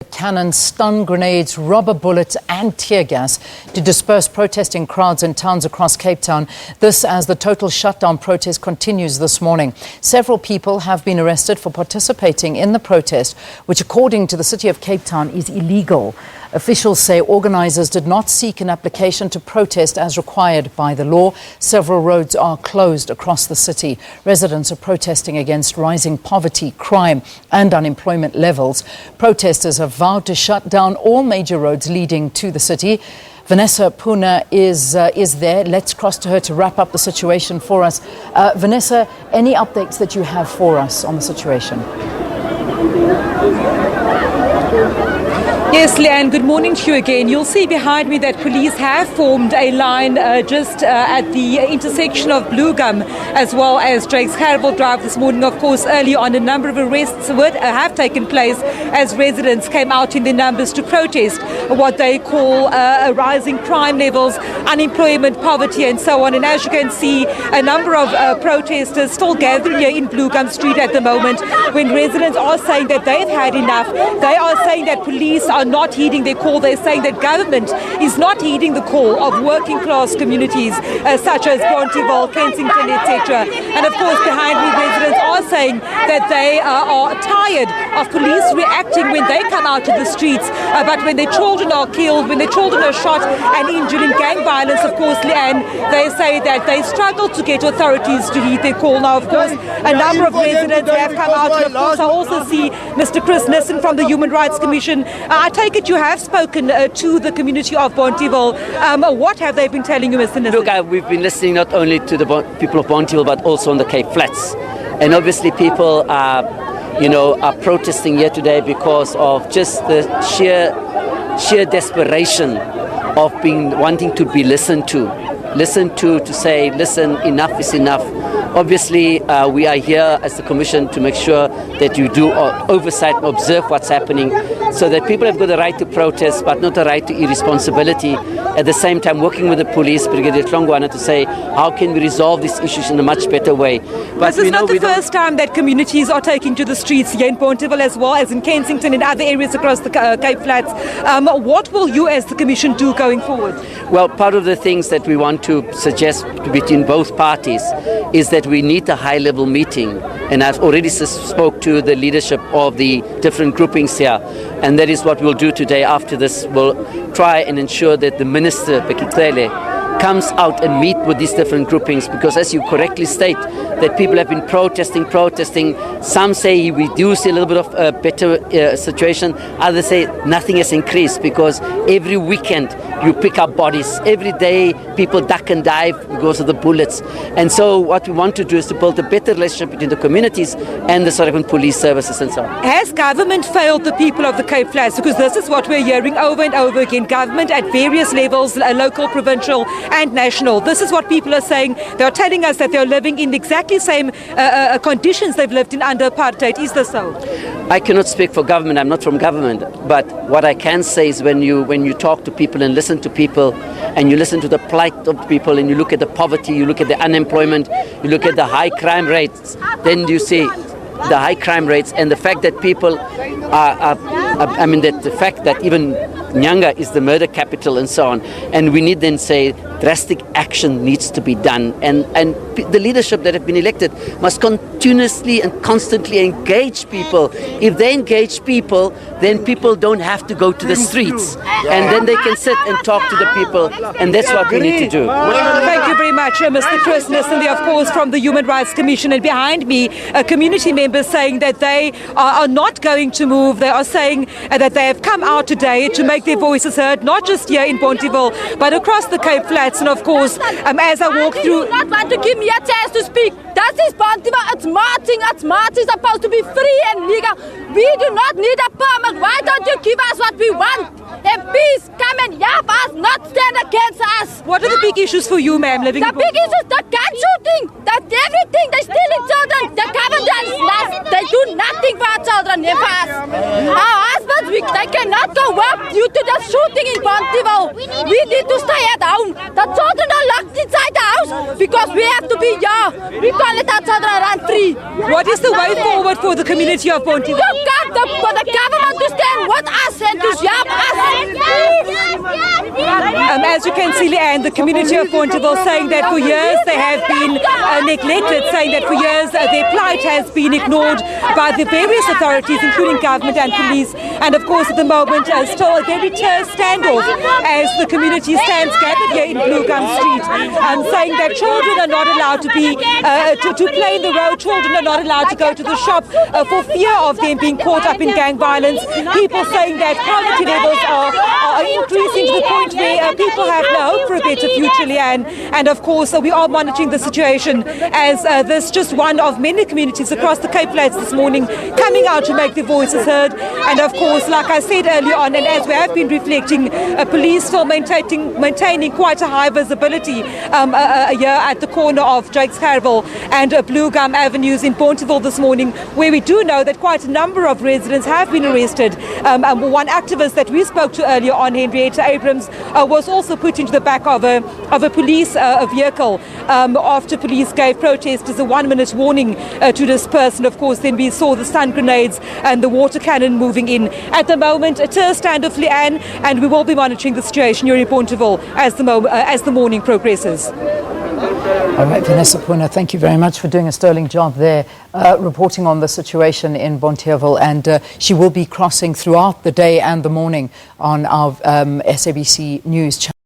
Cannons, stun grenades, rubber bullets and tear gas to disperse protesting crowds in towns across Cape Town. This as the total shutdown protest continues this morning. Several people have been arrested for participating in the protest, which according to the City of Cape Town is illegal. Officials say organisers did not seek an application to protest as required by the law. Several roads are closed across the city. Residents are protesting against rising poverty, crime and unemployment levels. Protesters have vowed to shut down all major roads leading to the city. Vanessa Puna is there. Let's cross to her to wrap up the situation for us. Vanessa, any updates that you have for us on the situation? Yes, Leanne, good morning to you again. You'll see behind me that police have formed a line just at the intersection of Blue Gum as well as Drake's Harville Drive this morning. Of course, early on, a number of arrests have taken place as residents came out in their numbers to protest what they call rising crime levels, unemployment, poverty and so on. And as you can see, a number of protesters still gathering here in Blue Gum Street at the moment when residents are saying that they've had enough. They are saying that police are not heeding their call. They're saying that government is not heeding the call of working class communities such as Bonteheuwel, Kensington, etc. And of course, behind me, residents are saying that they are tired of police reacting when they come out to the streets. But when their children are killed, when their children are shot and injured in gang violence, of course, Leanne, they say that they struggle to get authorities to heed their call. Now, of course, a number of residents have come out. And of course, I also see Mr. Chris Nissen from the Human Rights Commission. I take it you have spoken to the community of Bonteheuwel. What have they been telling you, Mr. Nissen? Look, we've been listening not only to the people of Bonteheuwel but also on the Cape Flats. And obviously people are protesting here today because of just the sheer desperation of wanting to be listened to say, listen, enough is enough. Obviously, we are here as the Commission to make sure that you do oversight and observe what's happening so that people have got the right to protest but not the right to irresponsibility. At the same time, working with the police, Brigadier Tlongwana, to say how can we resolve these issues in a much better way. But this is not the first time that communities are taking to the streets here in Bonteheuwel as well as in Kensington and other areas across the Cape Flats. What will you as the Commission do going forward? Well, part of the things that we want to suggest between both parties is that we need a high-level meeting, and I've already spoke to the leadership of the different groupings here, and that is what we'll do today. After this, we'll try and ensure that the Minister, Bekitele, comes out and meet with these different groupings, because as you correctly state, that people have been protesting. Some say we do see a little bit of a better situation. Others say nothing has increased, because every weekend you pick up bodies. Every day people duck and dive because of the bullets. And so what we want to do is to build a better relationship between the communities and the South African police services and so on. Has government failed the people of the Cape Flats? Because this is what we're hearing over and over again. Government at various levels, local, provincial and national. This is what people are saying. They're telling us that they're living in the exactly same conditions they've lived in under apartheid. Is this so? I cannot speak for government. I'm not from government. But what I can say is when you talk to people and listen to people and you listen to the plight of people and you look at the poverty, you look at the unemployment, you look at the high crime rates, then you see the high crime rates and the fact that people the fact that even Nyanga is the murder capital and so on. And we need then say drastic action needs to be done. And the leadership that have been elected must continuously and constantly engage people. If they engage people, then people don't have to go to the streets. And then they can sit and talk to the people. And that's what we need to do. Thank you very much, Mr. Chris Nissen, of course, from the Human Rights Commission. And behind me, community members saying that they are not going to move. They are saying that they have come out today to make their voices heard, not just here in Bonteheuwel, but across the Cape Flats. And of course, as I walk through... You do not want to give me a chance to speak. That is Bonteheuwel. It's marching. It's marching supposed to be free and legal. We do not need a permit. Why don't you give us what we want? MPs come and help us, not stand against us. What are the big issues for you, ma'am, living in The big issues, the gun shooting, that everything. They're stealing children. The government, they do nothing for our children, never us. Our husbands, they cannot go work due to the shooting in Bonteheuwel. We need to stay at home. The children are locked inside the house because we have to be here. We can't let our children run free. What is the way forward for the community of Bonteheuwel? For the government to stand with us as you can see, Leanne, the community of Bonteheuwel saying that for years they have been neglected, saying that for years their plight has been ignored by the various authorities, including government and police. And of course, at the moment, still a very terse standoff as the community stands gathered here in Blue Gum Street, saying that children are not allowed to be to play in the road. Children are not allowed to go to the shop for fear of them being caught up in gang violence. People saying that poverty levels are increasing to the point where people have no hope for a better future, Leanne. And of course, we are monitoring the situation as this just one of many communities across the Cape Flats this morning coming out to make their voices heard. And of course, like I said earlier on, and as we have been reflecting, police still maintaining quite a high visibility here at the corner of Drake's Carnival and Blue Gum Avenues in Bonteheuwel this morning, where we do know that quite a number of residents have been arrested. One activist that we spoke to earlier on, Henrietta Abrams, was also put into the back of a police vehicle after police gave protesters a 1-minute warning to disperse. And of course, then we saw the stun grenades and the water cannon moving in. At the moment, a terse standoff, Leanne, and we will be monitoring the situation here in Bonteheuwel as the morning progresses. All right, Vanessa Puna, thank you very much for doing a sterling job there, reporting on the situation in Bonteheuwel, and she will be crossing throughout the day and the morning on our SABC News channel.